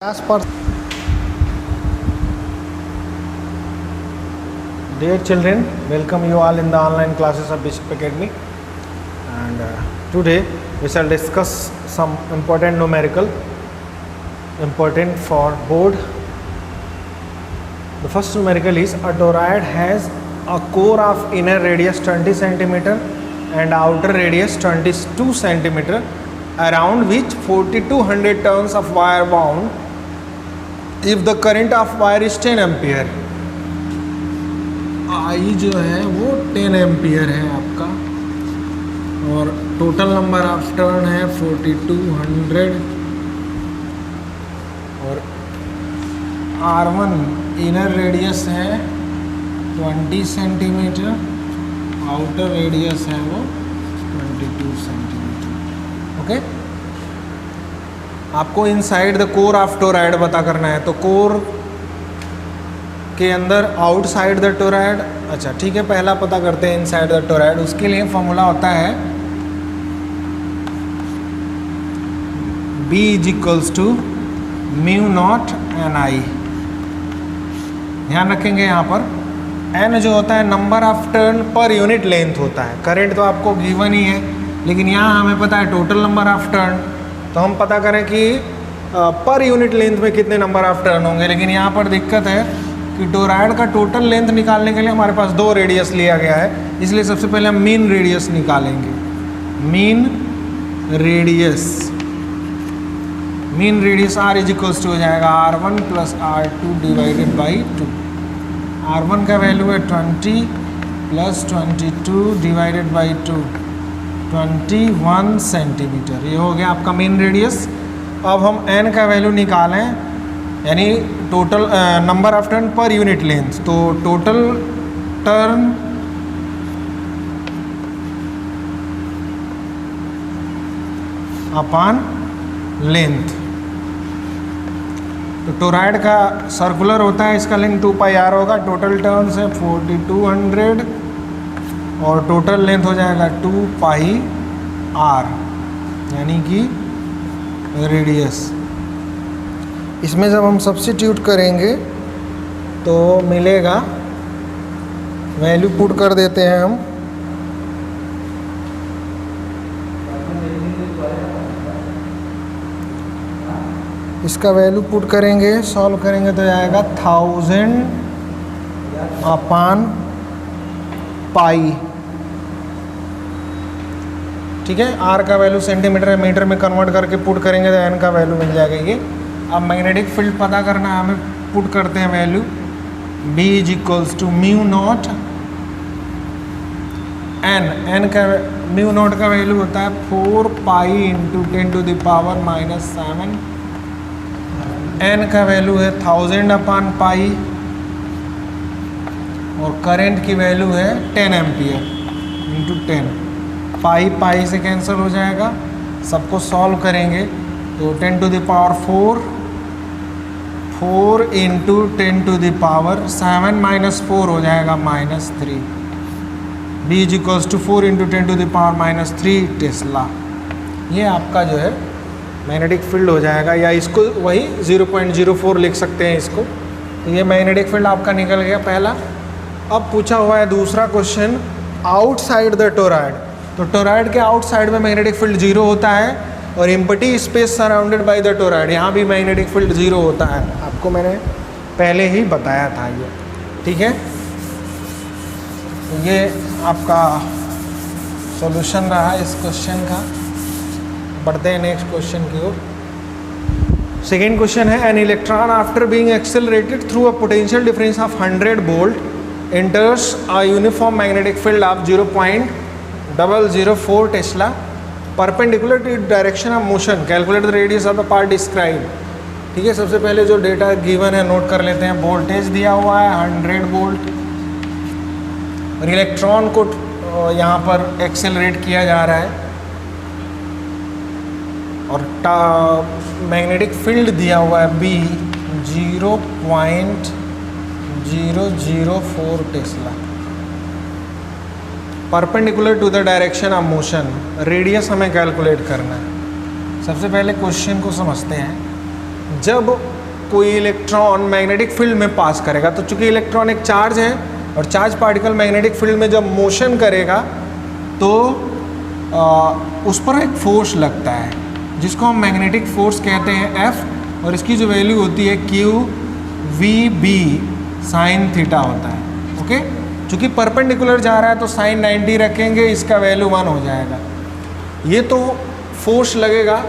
As per dear children, welcome you all in the online classes of Bishop Academy, and today we shall discuss some important numerical important for board. The first numerical is a toroid has a core of inner radius 20 centimeter and outer radius 22 centimeter, around which 4200 turns of wire wound if the current of wire is 10 ampere. I जो है वो 10 ampere है आपका, और total number of turn है 4200, और R1 inner radius है 20 centimetre, outer radius है वो 22 सेंटीमीटर. ओके, आपको inside the core of toroid पता करना है. तो कोर के अंदर आउटसाइड द टोराइड. अच्छा ठीक है, पहला पता करते हैं इनसाइड द टोराइड. उसके लिए फॉर्मूला होता है B = μ0 Ni. ध्यान रखेंगे यहाँ पर n जो होता है number of turn per unit length होता है. करंट तो आपको गिवन ही है, लेकिन यहाँ हमें पता है टोटल नंबर ऑफ टर्न. तो हम पता करें कि पर यूनिट लेंथ में कितने नंबर ऑफ टर्न होंगे. लेकिन यहाँ पर दिक्कत है कि टोराइड का टोटल लेंथ निकालने के लिए हमारे पास दो रेडियस लिया गया है, इसलिए सबसे पहले हम मीन रेडियस निकालेंगे. मीन रेडियस R = हो जाएगा R1 + R2 / 2. R1 का वैल्यू है 20 + 22 / 2, 21 सेंटीमीटर. ये हो गया आपका मेन रेडियस. अब हम n का वैल्यू निकालें, यानी total number of turn per unit length. तो टोटल टर्न अपॉन लेंथ. तो टोराइड का सर्कुलर होता है, इसका लेंथ 2πr होगा. टोटल टर्न्स है 4200 और टोटल लेंथ हो जाएगा 2πr, यानी कि रेडियस. इसमें जब हम सब्स्टिट्यूट करेंगे तो मिलेगा, वैल्यू पुट कर देते हैं हम. इसका वैल्यू पुट करेंगे, सॉल्व करेंगे तो आएगा 1000 अपॉन पाई. ठीक है, R का वैल्यू सेंटीमीटर है, मीटर में कन्वर्ट करके पुट करेंगे तो n का वैल्यू मिल जाएगा ये. अब मैग्नेटिक फील्ड पता करना है हमें, पुट करते हैं वैल्यू. B = μ0 n का μ0 का वैल्यू होता है 4π × 10⁻⁻⁷. n का वैल्यू है 1000 अपॉन पाई, और करंट की वैल्यू है 10 एम्पियर × 10. पाई से कैंसिल हो जाएगा. सबको सॉल्व करेंगे तो 10⁴, 4 × 10⁻⁷ -4 हो जाएगा -3. B = 4 × 10⁻³ Tesla. ये आपका जो है मैग्नेटिक फील्ड हो जाएगा, या इसको वही 0.04 लिख सकते हैं इसको. तो ये मैग्नेटिक फील्ड आपका निकल गया पहला. अब पूछा हुआ है दूसरा क्वेश्चन, आउटसाइड द टोराइड. तो टोराइड के आउटसाइड में मैग्नेटिक फील्ड 0 होता है, और empty space surrounded by the toroid, यहाँ भी मैग्नेटिक फील्ड 0 होता है. आपको मैंने पहले ही बताया था ये. ठीक है, तो ये आपका सॉल्यूशन रहा इस क्वेश्चन का. बढ़ते हैं नेक्स्ट क्वेश्चन की ओर. सेकेंड क्वेश्चन है, an electron after being accelerated through a potential difference of 100 volt enters a uniform magnetic field of 0.004 Tesla perpendicular to direction of motion. Calculate the radius of the path described. ठीक है, सबसे पहले जो data given है note कर लेते हैं. Voltage दिया हुआ है 100 वोल्ट, और इलेक्ट्रॉन को यहाँ पर एक्सेलरेट किया जा रहा है, और मैग्नेटिक फील्ड दिया हुआ है B 0.004 tesla. Perpendicular to the direction of motion. Radius हमें कैलकुलेट करना है. सबसे पहले क्वेश्चन को समझते हैं. जब कोई इलेक्ट्रॉन मैग्नेटिक फील्ड में पास करेगा, तो चूंकि इलेक्ट्रॉन एक चार्ज है और चार्ज पार्टिकल मैग्नेटिक फील्ड में जब मोशन करेगा तो उस पर एक फोर्स लगता है जिसको हम मैग्नेटिक फोर्स कहते हैं F, और इसकी जो वैल्यू होती है Q V B sine theta होता है। ओके, चूँकि परपेंडिकुलर जा रहा है तो साइन 90 रखेंगे, इसका वैल्यू 1 हो जाएगा। ये तो फोर्स लगेगा,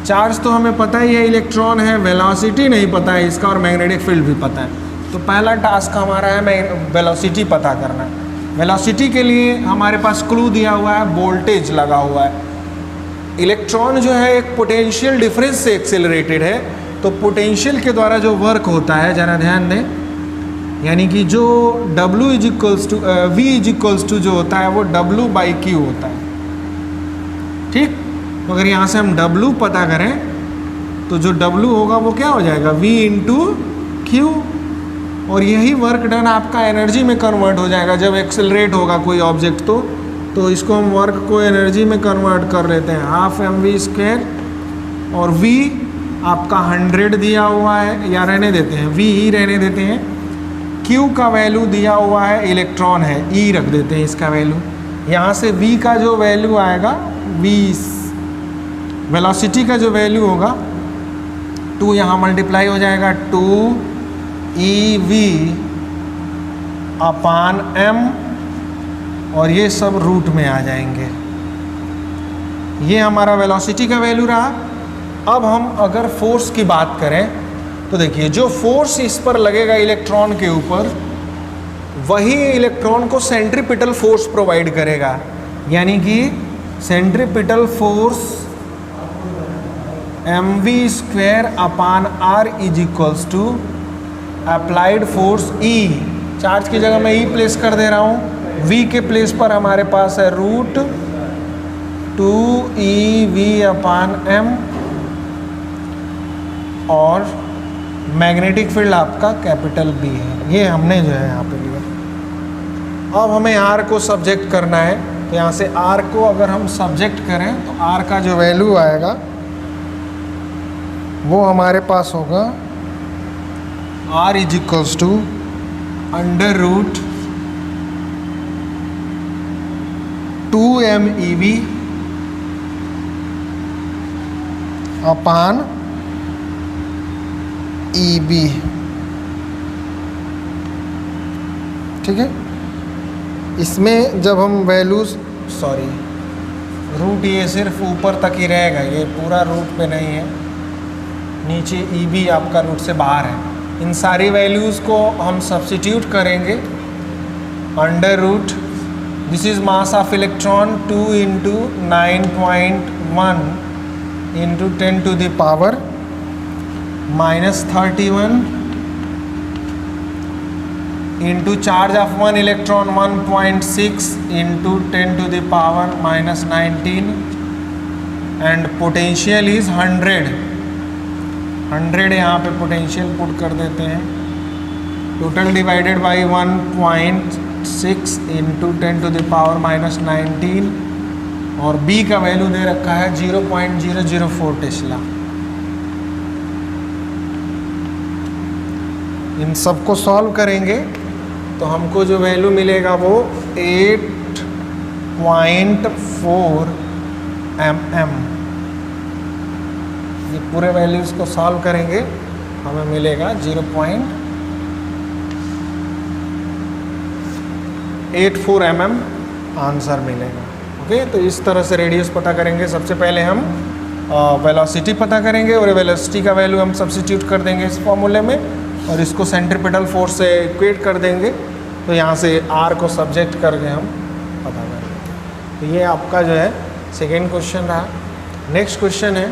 चार्ज तो हमें पता ही है इलेक्ट्रॉन है, वेलोसिटी नहीं पता है इसका, और मैग्नेटिक फील्ड भी पता है। तो पहला टास्क हमारा है वेलोसिटी पता करना। वेलोसिटी के लिए हमारे पास क्लू दिया हुआ है, वोल्टेज लगा हुआ है। इलेक्ट्रॉन जो है एक पोटेंशियल डिफरेंस से एक्सेलरेटेड है, तो पोटेंशियल के द्वारा जो वर्क होता है, ज़रा ध्यान दें, यानी कि जो W is equals to V is equals to जो होता है वो W/Q होता है। ठीक, तो अगर यहाँ से हम W पता करें तो जो W होगा वो क्या हो जाएगा, V इंटू Q, और यही वर्क डन आपका एनर्जी में कन्वर्ट हो जाएगा जब एक्सेलरेट होगा कोई ऑब्जेक्ट। तो इसको हम वर्क को एनर्जी में कन्वर्ट कर लेते हैं, 12mv², और V आपका 100 दिया हुआ है, या रहने देते हैं V ही रहने देते हैं। Q का वैल्यू दिया हुआ है, इलेक्ट्रॉन है, E रख देते हैं इसका वैल्यू। यहाँ से V का जो वैल्यू आएगा, V वेलोसिटी का जो वैल्यू होगा 2 यहाँ मल्टीप्लाई हो जाएगा, 2eV/m, और ये सब रूट में आ जाएंगे। ये हमारा वेलोसिटी का वैल्यू रहा। अब हम अगर फोर्स की बात करें तो देखिए, जो फोर्स इस पर लगेगा इलेक्ट्रॉन के ऊपर, वही इलेक्ट्रॉन को सेंट्रीपिटल फोर्स प्रोवाइड करेगा, यानी कि centripetal force mv²/r is equals to applied force E। Charge की जगह मैं E प्लेस कर दे रहा हूँ, V के प्लेस पर हमारे पास है √2eV/m, और मैग्नेटिक फील्ड आपका कैपिटल B है। ये हमने जो है यहाँ पे लिया। अब हमें R को सब्जेक्ट करना है, तो यहाँ से R को अगर हम सब्जेक्ट करें तो R का जो वैल्यू आएगा वो हमारे पास होगा R is equals to √2mEV/EB। ठीक है, इसमें जब हम वैल्यूज, सॉरी रूट ये सिर्फ ऊपर तक ही रहेगा, ये पूरा रूट पे नहीं है, नीचे EB आपका रूट से बाहर है। इन सारी वैल्यूज़ को हम सब्स्टिट्यूट करेंगे, √, this is mass of electron 2 × 9.1 × 10⁻31 into charge of one electron 1.6 into 10⁻⁻19, and potential is 100 यहाँ पे पोटेंशियल पुट कर देते हैं, टोटल डिवाइडेड बाई 1.6 into 10⁻⁻19, और B का वैल्यू दे रखा है 0.004 टेस्ला। इन सबको सॉल्व करेंगे तो हमको जो वैल्यू मिलेगा वो 8.4 mm। ये पूरे वैल्यूज़ को सॉल्व करेंगे, हमें मिलेगा 0.84 mm आंसर मिलेगा। ओके, तो इस तरह से रेडियस पता करेंगे। सबसे पहले हम वेलोसिटी पता करेंगे, और वेलोसिटी का वैल्यू हम सब्स्टिट्यूट कर देंगे इस फॉर्मूले में, और इसको सेंट्रीपिटल फोर्स से इक्वेट कर देंगे, तो यहाँ से R को सब्जेक्ट करके हम पता करेंगे। तो ये आपका जो है सेकेंड क्वेश्चन रहा। नेक्स्ट क्वेश्चन है,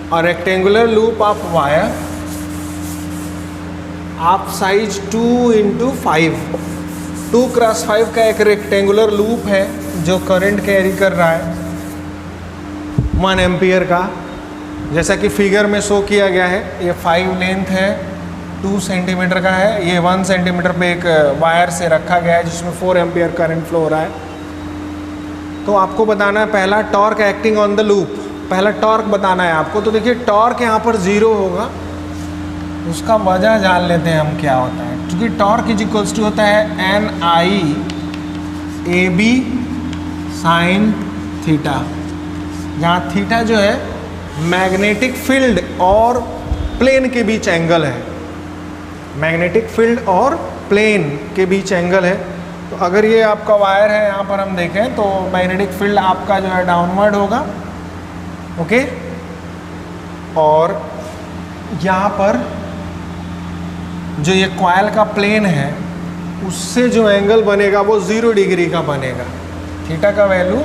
a rectangular loop of wire of size 2 × 5, 2x5 का एक रेक्टेंगुलर लूप है जो करंट कैरी कर रहा है 1 एम्पियर का, जैसा कि फिगर में शो किया गया है। ये 5 लेंथ है, 2 सेंटीमीटर का है, ये 1 सेंटीमीटर पे एक वायर से रखा गया है जिसमें 4 एम्पियर करंट फ्लो हो रहा है। तो आपको बताना है पहला, torque acting on the loop. पहला टॉर्क बताना है आपको। तो देखिए टॉर्क यहाँ पर 0 होगा, उसका वजह जान लेते हैं हम क्या होता है। क्योंकि टॉर्क इज इक्वल्स टू होता है N I A B sine theta, जहाँ थीटा जो है मैग्नेटिक फील्ड और प्लेन के बीच एंगल है, मैग्नेटिक फील्ड और प्लेन के बीच एंगल है। तो अगर ये आपका वायर है, यहाँ पर हम देखें तो मैग्नेटिक फील्ड आपका जो है डाउनवर्ड होगा, ओके, और यहाँ पर जो ये कॉइल का प्लेन है उससे जो एंगल बनेगा वो 0 डिग्री का बनेगा। थीटा का वैल्यू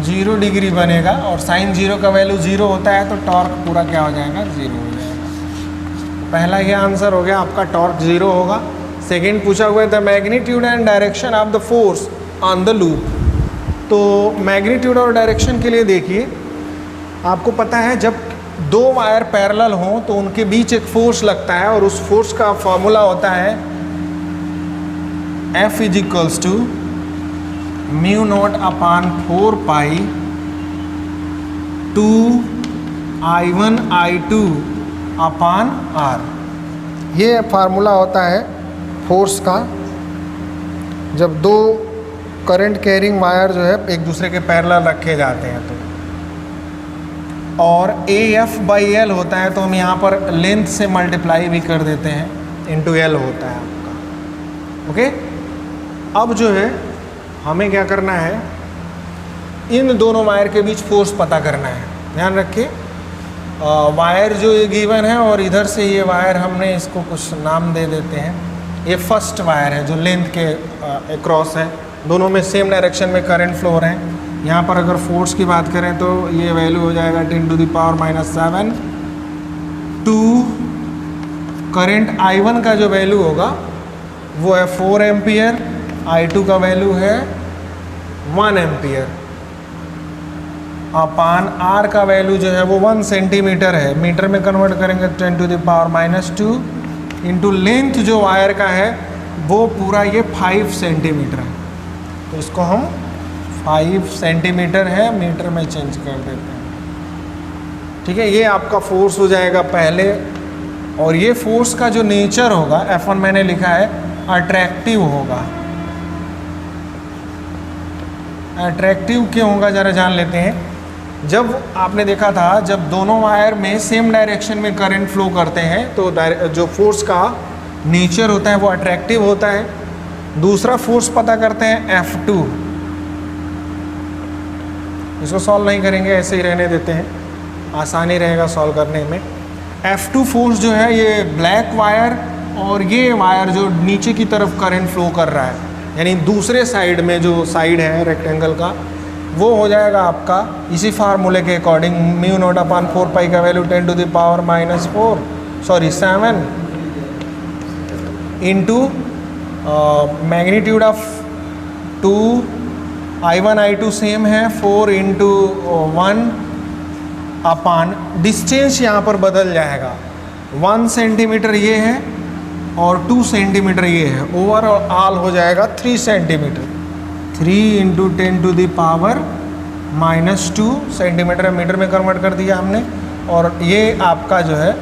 0 डिग्री बनेगा और साइन 0 का वैल्यू 0 होता है, तो टॉर्क पूरा क्या हो जाएगा, 0 हो जाएगा। पहला ये आंसर हो गया आपका, टॉर्क 0 होगा। सेकेंड पूछा हुआ है the magnitude and direction of the force on the loop. तो मैग्नीट्यूड और डायरेक्शन के लिए देखिए, आपको पता है जब दो वायर पैरेलल हों तो उनके बीच एक फोर्स लगता है और उस फोर्स का फॉर्मूला होता है F is equals to mu naught upon 4 pi 2 I1 I2 upon R। ये फार्मूला होता है फोर्स का जब दो करंट कैरिंग वायर जो है एक दूसरे के पैरेलल रखे जाते हैं तो। और AF/L होता है, तो हम यहाँ पर लेंथ से मल्टीप्लाई भी कर देते हैं, इंटू L होता है आपका, ओके। अब जो है हमें क्या करना है, इन दोनों वायर के बीच फोर्स पता करना है। ध्यान रखिए वायर जो ये गिवन है और इधर से ये वायर हमने इसको कुछ नाम दे देते हैं। ये फर्स्ट वायर है जो लेंथ के अक्रॉस है, दोनों में सेम डायरेक्शन में करंट फ्लो हो रहे हैं। यहाँ पर अगर फोर्स की बात करें तो ये वैल्यू हो जाएगा 10⁻⁻⁷। 2 करंट I1 का जो वैल्यू होगा वो है 4 एम्पियर, I2 का वैल्यू है 1 एम्पियर, अपान R का वैल्यू जो है वो 1 सेंटीमीटर है, मीटर में कन्वर्ट करेंगे 10⁻⁻², इंटू लेंथ जो वायर का है वो पूरा ये 5 सेंटीमीटर है, तो इसको हम 5 सेंटीमीटर है मीटर में चेंज कर देते हैं। ठीक है, ये आपका फोर्स हो जाएगा पहले। और ये फोर्स का जो नेचर होगा, F1 मैंने लिखा है अट्रैक्टिव होगा। अट्रैक्टिव क्यों होगा जरा जान लेते हैं। जब आपने देखा था जब दोनों वायर में सेम डायरेक्शन में करंट फ्लो करते हैं तो जो फोर्स का नेचर होता है वो अट्रैक्टिव होता है। दूसरा फोर्स पता करते हैं F2, इसको सॉल्व नहीं करेंगे, ऐसे ही रहने देते हैं, आसानी रहेगा सॉल्व करने में। F2 फोर्स जो है ये ब्लैक वायर और ये वायर जो नीचे की तरफ करंट फ्लो कर रहा है, यानी दूसरे साइड में जो साइड है रेक्टेंगल का, वो हो जाएगा आपका इसी फार्मूले के अकॉर्डिंग म्यू नॉट अपान 4 पाई का value 7 into magnitude of 2 I1 I2 same है 4 इंटू 1 अपान डिस्टेंस यहाँ पर बदल जाएगा, 1 सेंटीमीटर ये है और 2 सेंटीमीटर ये है, ओवरऑल हो जाएगा 3 सेंटीमीटर। 3 इंटू 10⁻⁻² सेंटीमीटर मीटर में कन्वर्ट कर दिया हमने, और ये आपका जो है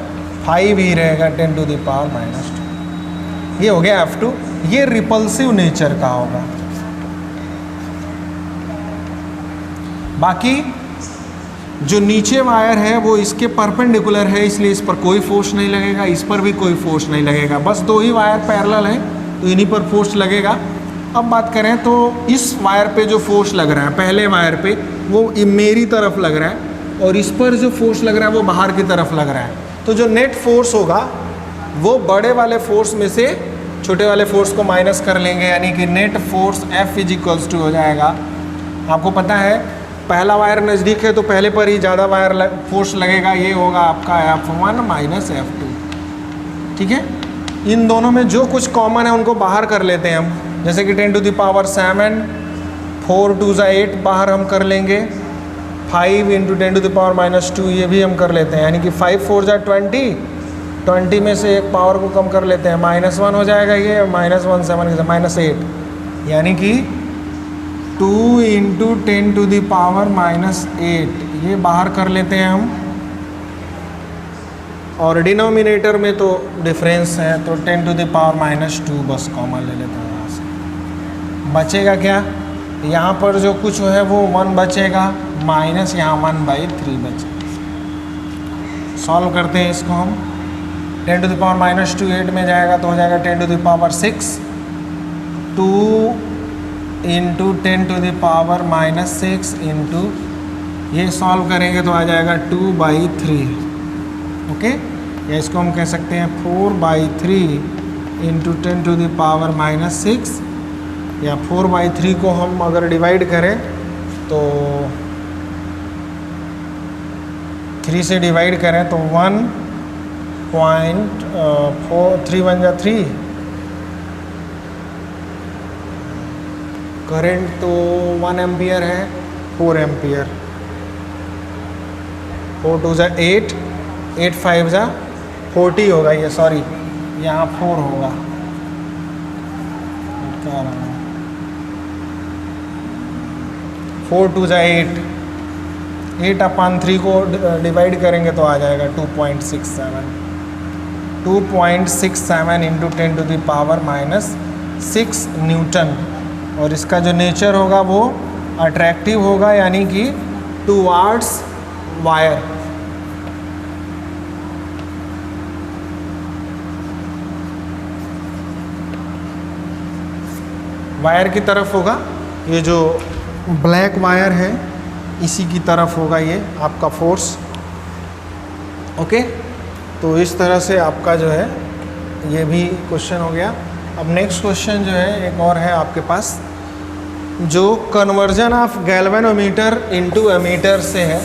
5 ही रहेगा 10⁻²। ये हो गया F2। ये रिपल्सिव नेचर का होगा। बाकी जो नीचे वायर है वो इसके परपेंडिकुलर है, इसलिए इस पर कोई फोर्स नहीं लगेगा, इस पर भी कोई फोर्स नहीं लगेगा, बस दो ही वायर पैरेलल हैं तो इन्हीं पर फोर्स लगेगा। अब बात करें तो इस वायर पे जो फोर्स लग रहा है, पहले वायर पे वो मेरी तरफ लग रहा है और इस पर जो फोर्स लग रहा है वो बाहर की तरफ लग रहा है। तो जो नेट फोर्स होगा वो बड़े वाले फोर्स में से छोटे वाले फोर्स को माइनस कर लेंगे, यानी कि net force F is equals to हो जाएगा। आपको पता है पहला वायर नज़दीक है तो पहले पर ही ज़्यादा वायर फोर्स लगेगा, ये होगा आपका F1 माइनस F2। ठीक है, इन दोनों में जो कुछ कॉमन है उनको बाहर कर लेते हैं हम, जैसे कि 10⁻⁷, 4 2 8 बाहर हम कर लेंगे, 5 इंटू 10⁻⁻² ये भी हम कर लेते हैं, यानी कि 5 4 20, 20 में से एक पावर को कम कर लेते हैं, -1 हो जाएगा ये, -1 7 -8, यानी कि 2 इंटू 10⁻⁻8 ये बाहर कर लेते हैं हम, और डिनोमिनेटर में तो डिफरेंस है तो 10⁻⁻2 बस कॉमन ले लेते हैं यहाँ से। बचेगा क्या, यहाँ पर जो कुछ है वो 1 बचेगा, माइनस यहाँ 1/3 बचेगा। सॉल्व करते हैं इसको हम। 10⁻⁻2 8 में जाएगा तो हो जाएगा 10⁻6, 2 इंटू 10⁻⁻6 इंटू, ये सॉल्व करेंगे तो आ जाएगा 2/3। ओके, या इसको हम कह सकते हैं 4/3 इंटू 10⁻⁻6, या 4/3 को हम अगर डिवाइड करें तो 3 से डिवाइड करें तो 1.4, 3 1 जा 3, करंट तो 1 एम्पियर है, 4 एम्पियर, 4 2 जा 8, 8 5 जा 40 होगा, ये सॉरी यहाँ 4 होगा, क्या रहा है, 4 2 जा 8, 8/3 को डिवाइड करेंगे तो आ जाएगा 2.67 इंटू 10⁻⁻6 न्यूटन। और इसका जो नेचर होगा वो अट्रैक्टिव होगा, यानी कि टुवार्ड्स वायर। वायर की तरफ होगा, ये जो ब्लैक वायर है इसी की तरफ होगा ये आपका फोर्स। ओके, तो इस तरह से आपका जो है ये भी क्वेश्चन हो गया। अब नेक्स्ट क्वेश्चन जो है एक और है आपके पास, जो conversion of galvanometer into ammeter से है।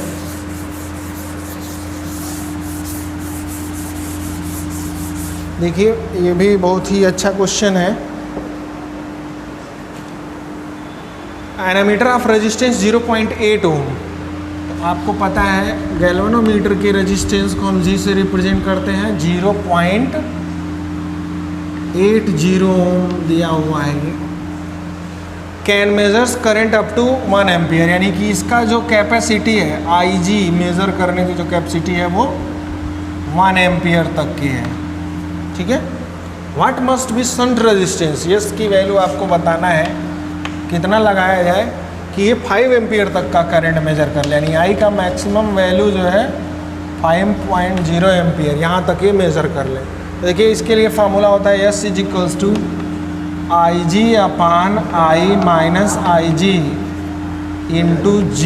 देखिए ये भी बहुत ही अच्छा क्वेश्चन है। एनामीटर ऑफ रेजिस्टेंस 0.8 ओम। तो आपको पता है गैल्वेनोमीटर के रेजिस्टेंस को हम G से रिप्रेजेंट करते हैं, 0.80 ओम दिया हुआ है ये। Can measures current up to 1 ampere, यानी कि इसका जो कैपेसिटी है IG मेज़र करने की जो कैपेसिटी है वो 1 एम्पियर तक की है। ठीक है, what must be shunt resistance, yes की वैल्यू आपको बताना है कितना लगाया जाए कि ये 5 एम्पियर तक का करंट मेजर कर ले, यानी आई का मैक्सिमम वैल्यू जो है 5.0 एम्पियर यहाँ तक ये मेज़र कर ले। तो देखिए इसके लिए फार्मूला होता है S is equals to IG/I minus IG into G।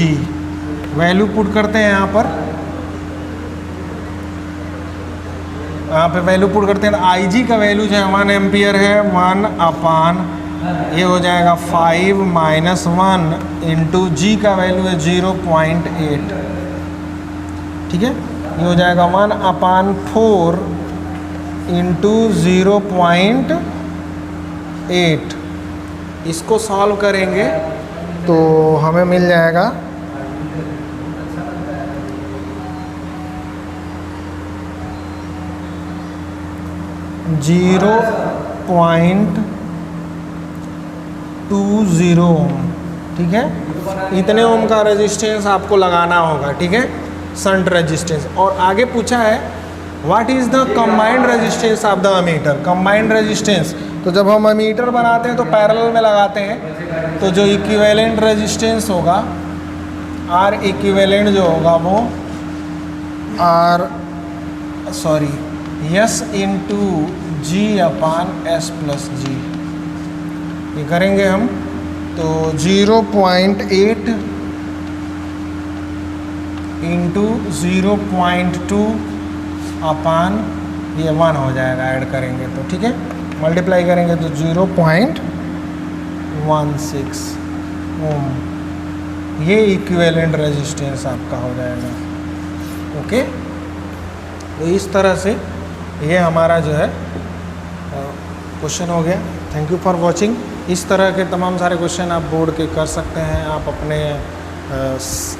Value put करते हैं यहाँ पे वैल्यू पुट करते हैं। IG का वैल्यू जो है 1 एम्पियर है, 1/, ये हो जाएगा 5 माइनस 1 इंटू G का वैल्यू है 0.8। ठीक है, ये हो जाएगा 1/4 इंटू 0.8। इसको सॉल्व करेंगे तो हमें मिल जाएगा 0.20 ओम। ठीक है, इतने ओम का रेजिस्टेंस आपको लगाना होगा। ठीक है, शंट रेजिस्टेंस। और आगे पूछा है what is the combined resistance of the ammeter. Combined resistance, तो जब हम अमीटर बनाते हैं तो पैरेलल में लगाते हैं, तो जो इक्विवेलेंट रेजिस्टेंस होगा आर इक्विवेलेंट जो होगा वो S into G/S plus G। ये करेंगे हम तो 0.8 इंटू 0.2 अपान ये 1 हो जाएगा, ऐड करेंगे तो। ठीक है, मल्टीप्लाई करेंगे तो 0.16 ओम। ये इक्विवेलेंट रेजिस्टेंस आपका हो जाएगा। ओके, तो इस तरह से ये हमारा जो है क्वेश्चन हो गया। Thank you for watching. इस तरह के तमाम सारे क्वेश्चन आप बोर्ड के कर सकते हैं। आप अपने